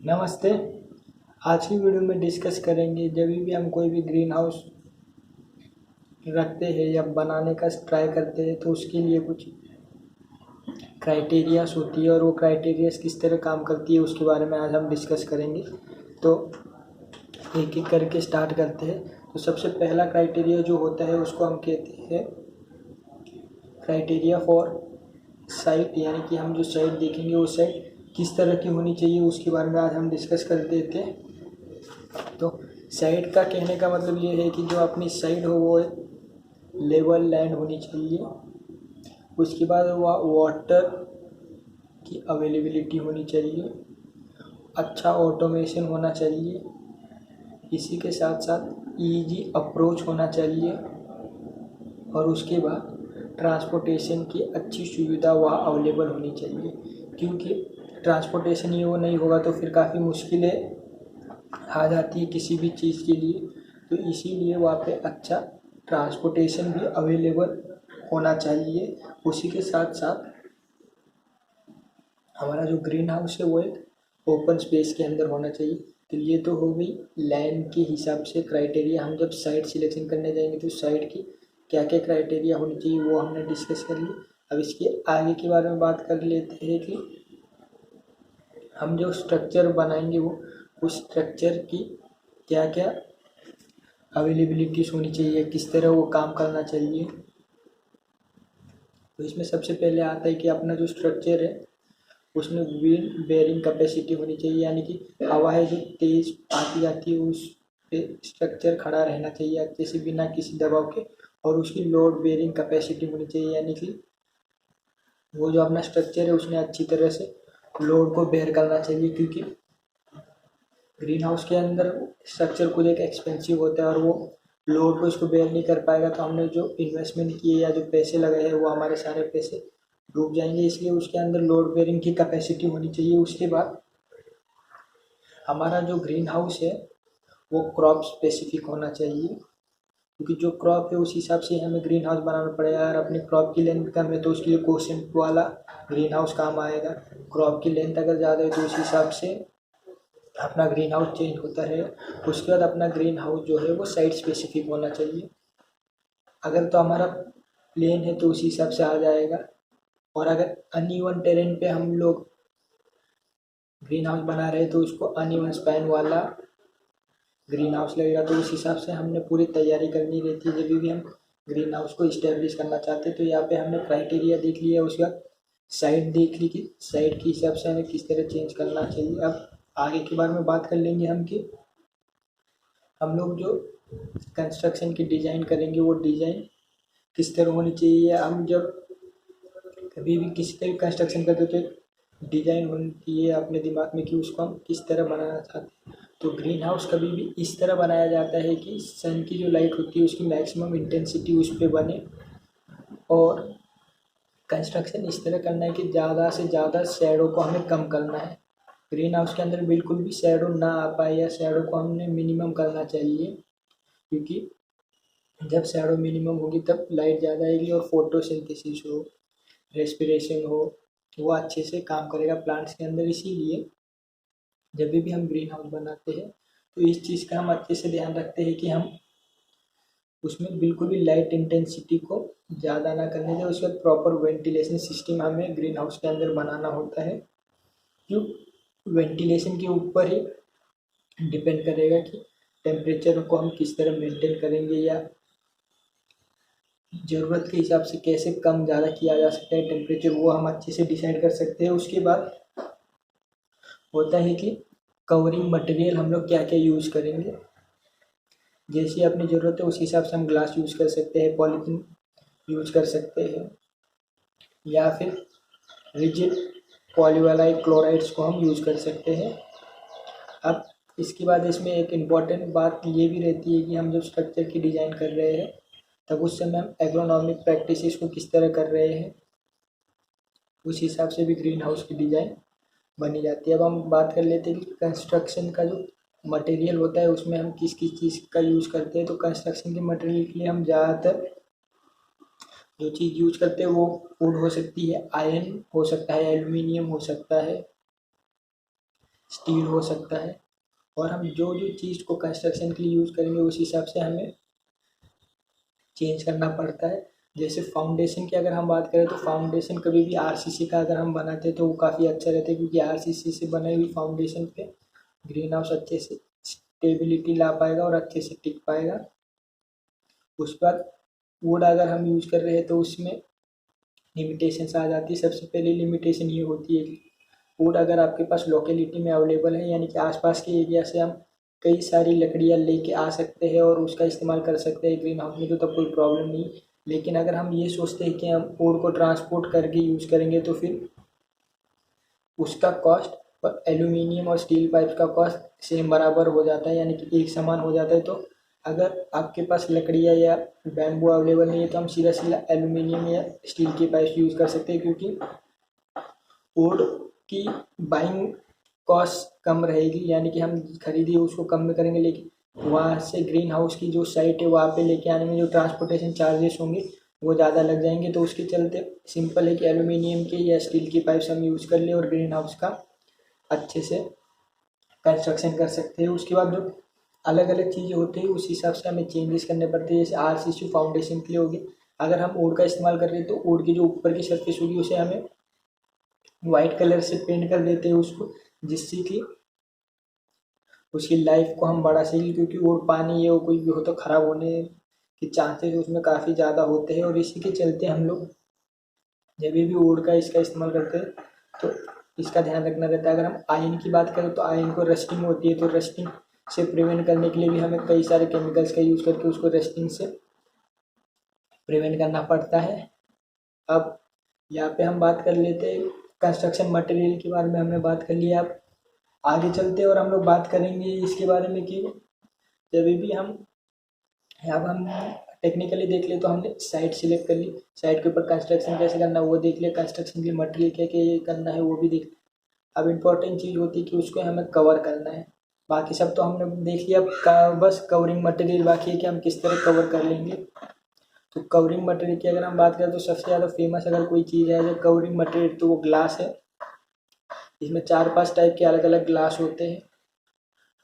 नमस्ते। आज की वीडियो में डिस्कस करेंगे जब भी हम कोई भी ग्रीन हाउस रखते हैं या बनाने का ट्राई करते हैं तो उसके लिए कुछ क्राइटेरियाज होती है और वो क्राइटेरियाज किस तरह काम करती है उसके बारे में आज हम डिस्कस करेंगे। तो एक एक करके स्टार्ट करते हैं। तो सबसे पहला क्राइटेरिया जो होता है उसको हम कहते हैं क्राइटेरिया फॉर साइट, यानी कि हम जो साइट देखेंगे वो साइट किस तरह की होनी चाहिए उसके बारे में आज हम डिस्कस कर देते हैं। तो साइड का कहने का मतलब ये है कि जो अपनी साइड हो वो लेवल लैंड होनी चाहिए। उसके बाद वाटर की अवेलेबिलिटी होनी चाहिए, अच्छा ऑटोमेशन होना चाहिए, इसी के साथ साथ इजी अप्रोच होना चाहिए और उसके बाद ट्रांसपोर्टेशन की अच्छी सुविधा वहाँ अवेलेबल होनी चाहिए। क्योंकि ट्रांसपोर्टेशन ही वो नहीं होगा तो फिर काफ़ी मुश्किलें आ जाती है किसी भी चीज़ के लिए। तो इसीलिए वहाँ पे अच्छा ट्रांसपोर्टेशन भी अवेलेबल होना चाहिए। उसी के साथ साथ हमारा जो ग्रीन हाउस है वो एक ओपन स्पेस के अंदर होना चाहिए। तो ये तो हो गई लैंड के हिसाब से क्राइटेरिया। हम जब साइट सिलेक्शन करने जाएंगे तो साइट की क्या क्या क्राइटेरिया होनी चाहिए वो हमने डिस्कस कर ली। अब इसके आगे के बारे में बात कर लेते हैं कि हम जो स्ट्रक्चर बनाएंगे वो उस स्ट्रक्चर की क्या क्या अवेलेबिलिटीज़ होनी चाहिए, किस तरह वो काम करना चाहिए। तो इसमें सबसे पहले आता है कि अपना जो स्ट्रक्चर है उसमें विंड बेयरिंग कैपेसिटी होनी चाहिए, यानी कि हवा है जो तेज आती जाती है उस पे स्ट्रक्चर खड़ा रहना चाहिए अच्छे से बिना किसी दबाव के। और उसकी लोड बेयरिंग कैपेसिटी होनी चाहिए, यानी कि वो जो अपना स्ट्रक्चर है उसने अच्छी तरह से लोड को बेयर करना चाहिए। क्योंकि ग्रीन हाउस के अंदर स्ट्रक्चर खुद एक एक्सपेंसिव होता है और वो लोड को इसको बेयर नहीं कर पाएगा तो हमने जो इन्वेस्टमेंट किए या जो पैसे लगाए हैं वो हमारे सारे पैसे डूब जाएंगे। इसलिए उसके अंदर लोड बेयरिंग की कैपेसिटी होनी चाहिए। उसके बाद हमारा जो ग्रीन हाउस है वो क्रॉप स्पेसिफिक होना चाहिए, क्योंकि जो क्रॉप है उस हिसाब से हमें ग्रीन हाउस बनाना पड़ेगा। अगर अपनी क्रॉप की लेंथ कम है तो उसके लिए कोसेंट वाला ग्रीन हाउस काम आएगा। क्रॉप की लेंथ अगर ज़्यादा है तो उस हिसाब से अपना ग्रीन हाउस चेंज होता है। उसके बाद अपना ग्रीन हाउस जो है वो साइट स्पेसिफिक होना चाहिए। अगर तो हमारा प्लेन है तो उसी हिसाब से आ जाएगा, और अगर अनइवन टेरेन पे हम लोग ग्रीन हाउस बना रहे हैं तो उसको अनइवन स्पैन वाला ग्रीन हाउस लगेगा। तो उस हिसाब से हमने पूरी तैयारी करनी रहती है जब भी हम ग्रीन हाउस को इस्टेब्लिश करना चाहते हैं। तो यहाँ पे हमने क्राइटेरिया देख लिया, उसके बाद साइट देख ली कि साइट के हिसाब से हमें किस तरह चेंज करना चाहिए। अब आगे के बारे में बात कर लेंगे हम कि हम लोग जो कंस्ट्रक्शन की डिज़ाइन करेंगे वो डिज़ाइन किस तरह होनी चाहिए। हम जब कभी भी किसी का भी कंस्ट्रक्शन करते तो एक डिज़ाइन होनी चाहिए अपने दिमाग में कि उसको हम किस तरह बनाना चाहते हैं। तो ग्रीन हाउस कभी भी इस तरह बनाया जाता है कि सन की जो लाइट होती है उसकी मैक्सिमम इंटेंसिटी उस पर बने, और कंस्ट्रक्शन इस तरह करना है कि ज़्यादा से ज़्यादा शैडो को हमें कम करना है। ग्रीन हाउस के अंदर बिल्कुल भी शैडो ना आ पाए या शैडो को हमने मिनिमम करना चाहिए। क्योंकि जब शैडो मिनिमम होगी तब लाइट ज़्यादा आएगी और फोटोसिंथेसिस हो, रेस्पिरेशन हो, वो अच्छे से काम करेगा प्लांट्स के अंदर। इसीलिए जब भी हम ग्रीन हाउस बनाते हैं तो इस चीज़ का हम अच्छे से ध्यान रखते हैं कि हम उसमें बिल्कुल भी लाइट इंटेंसिटी को ज़्यादा ना करने दें। उसके बाद प्रॉपर वेंटिलेशन सिस्टम हमें ग्रीन हाउस के अंदर बनाना होता है। क्यों? वेंटिलेशन के ऊपर ही डिपेंड करेगा कि टेम्परेचर को हम किस तरह मेंटेन करेंगे या ज़रूरत के हिसाब से कैसे कम ज़्यादा किया जा सकता है टेम्परेचर, वो हम अच्छे से डिसाइड कर सकते हैं। उसके बाद होता है कि कवरिंग मटेरियल हम लोग क्या क्या यूज़ करेंगे। जैसी अपनी ज़रूरत है उस हिसाब से हम ग्लास यूज़ कर सकते हैं, पॉलीथीन यूज़ कर सकते हैं, या फिर रिजिड पॉलीवालाइट क्लोराइड्स को हम यूज़ कर सकते हैं। अब इसके बाद इसमें एक इम्पॉर्टेंट बात ये भी रहती है कि हम जब स्ट्रक्चर की डिज़ाइन कर रहे हैं तब उस समय हम एग्रोनॉमिक प्रैक्टिसेस को किस तरह कर रहे हैं उस हिसाब से भी ग्रीन हाउस की डिज़ाइन बनी जाती है। अब हम बात कर लेते हैं कि कंस्ट्रक्शन का जो मटेरियल होता है उसमें हम किस किस चीज़ का यूज़ करते हैं। तो कंस्ट्रक्शन के मटेरियल के लिए हम ज़्यादातर जो चीज़ यूज करते हैं वो वुड हो सकती है, आयरन हो सकता है, एल्यूमिनियम हो सकता है, स्टील हो सकता है। और हम जो जो चीज़ को कंस्ट्रक्शन के लिए यूज़ करेंगे उस हिसाब से हमें चेंज करना पड़ता है। जैसे फाउंडेशन की अगर हम बात करें तो फाउंडेशन कभी भी आरसीसी का अगर हम बनाते हैं तो वो काफ़ी अच्छा रहता है, क्योंकि आरसीसी से बने हुई फाउंडेशन पे ग्रीन हाउस अच्छे से स्टेबिलिटी ला पाएगा और अच्छे से टिक पाएगा। उसके बाद वुड अगर हम यूज़ कर रहे हैं तो उसमें लिमिटेशंस आ जाती है। सबसे पहली लिमिटेशन ये होती है कि वुड अगर आपके पास लोकेलिटी में अवेलेबल है, यानी कि आसपास के एरिया से हम कई सारी लकड़ियाँ लेके आ सकते हैं और उसका इस्तेमाल कर सकते हैं ग्रीन हाउस में, तो तब कोई प्रॉब्लम नहीं। लेकिन अगर हम ये सोचते हैं कि हम वुड को ट्रांसपोर्ट करके यूज़ करेंगे तो फिर उसका कॉस्ट और एल्यूमिनियम और स्टील पाइप का कॉस्ट सेम बराबर हो जाता है, यानी कि एक समान हो जाता है। तो अगर आपके पास लकड़ियाँ या बैम्बू अवेलेबल नहीं है तो हम सीधा सीधा एल्यूमिनियम या स्टील की पाइप यूज़ कर सकते हैं, क्योंकि वुड की बाइंग कॉस्ट कम रहेगी, यानी कि हम खरीदिए उसको कम में करेंगे, लेकिन वहाँ से ग्रीन हाउस की जो साइट है वहाँ पे लेके आने में जो ट्रांसपोर्टेशन चार्जेस होंगे वो ज़्यादा लग जाएंगे। तो उसके चलते सिंपल है कि एल्यूमिनियम की या स्टील की पाइप्स हम यूज़ कर लें और ग्रीन हाउस का अच्छे से कंस्ट्रक्शन कर सकते हैं। उसके बाद जो अलग अलग चीज़ें होती है उस हिसाब से हमें चेंजेस करने पड़ते हैं। जैसे आरसीसी फाउंडेशन के लिए होगी, अगर हम वुड का इस्तेमाल कर रहे हैं तो वुड की जो ऊपर की सरफेस होगी उसे हमें वाइट कलर से पेंट कर देते हैं उसको, जिससे कि उसकी लाइफ को हम बढ़ा सकें, क्योंकि वो पानी है वो कोई भी हो तो ख़राब होने के चांसेस उसमें काफ़ी ज़्यादा होते हैं। और इसी के चलते हम लोग जब भी वुड का इसका इस्तेमाल करते हैं तो इसका ध्यान रखना रहता है। अगर हम आयरन की बात करें तो आयरन को रस्टिंग होती है, तो रस्टिंग से प्रिवेंट करने के लिए भी हमें कई सारे केमिकल्स का यूज़ करके उसको रस्टिंग से प्रिवेंट करना पड़ता है। अब यहाँ पे हम बात कर लेते हैं कंस्ट्रक्शन मटेरियल के बारे में, हमने बात कर लिया। अब आगे चलते हैं और हम लोग बात करेंगे इसके बारे में कि जब भी हम अब हम टेक्निकली देख ले तो हमने साइट सिलेक्ट कर ली, साइट के ऊपर कंस्ट्रक्शन कैसे करना है वो देख लिया, कंस्ट्रक्शन के मटेरियल क्या क्या करना है वो भी देख। अब इम्पोर्टेंट चीज़ होती है कि उसको हमें कवर करना है। बाकी सब तो हमने देख लिया, अब बस कवरिंग मटेरियल बाकी है कि हम किस तरह कवर कर लेंगे। तो कवरिंग मटेरियल की अगर हम बात करें तो सबसे ज़्यादा फेमस अगर कोई चीज़ है जो कवरिंग मटेरियल तो वो ग्लास है। इसमें 4-5 टाइप के अलग अलग ग्लास होते हैं।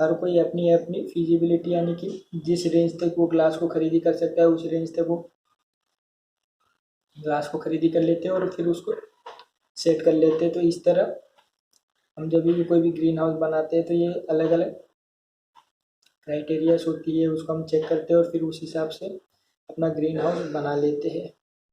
हर कोई अपनी अपनी फिजिबिलिटी, यानी कि जिस रेंज तक वो ग्लास को खरीदी कर सकता है उस रेंज तक वो ग्लास को खरीदी कर लेते हैं और फिर उसको सेट कर लेते हैं। तो इस तरह हम जब भी कोई भी ग्रीन हाउस बनाते हैं तो ये अलग अलग क्राइटेरियाज होती है, उसको हम चेक करते हैं और फिर उस हिसाब से अपना ग्रीन हाउस बना लेते हैं।